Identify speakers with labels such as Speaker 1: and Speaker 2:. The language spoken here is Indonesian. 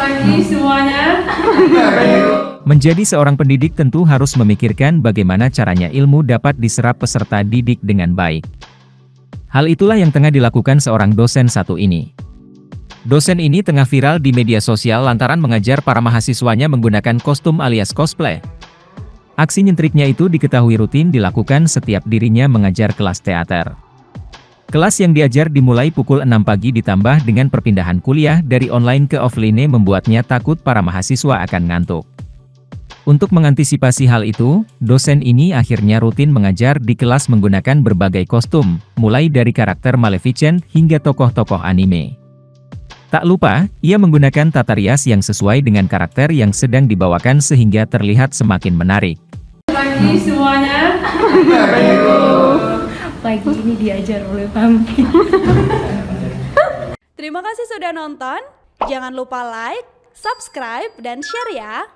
Speaker 1: pagi semuanya.
Speaker 2: Menjadi seorang pendidik tentu harus memikirkan bagaimana caranya ilmu dapat diserap peserta didik dengan baik. Hal itulah yang tengah dilakukan seorang dosen satu ini. Dosen ini tengah viral di media sosial lantaran mengajar para mahasiswanya menggunakan kostum alias cosplay. Aksi nyentriknya itu diketahui rutin dilakukan setiap dirinya mengajar kelas teater. Kelas yang diajar dimulai pukul 6 pagi ditambah dengan perpindahan kuliah dari online ke offline membuatnya takut para mahasiswa akan ngantuk. Untuk mengantisipasi hal itu, dosen ini akhirnya rutin mengajar di kelas menggunakan berbagai kostum, mulai dari karakter Maleficent hingga tokoh-tokoh anime. Tak lupa, ia menggunakan tata rias yang sesuai dengan karakter yang sedang dibawakan sehingga terlihat semakin menarik.
Speaker 1: Pagi semuanya.
Speaker 3: Pagi ini diajar oleh Pami.
Speaker 4: Terima kasih sudah nonton. Jangan lupa like, subscribe, dan share ya.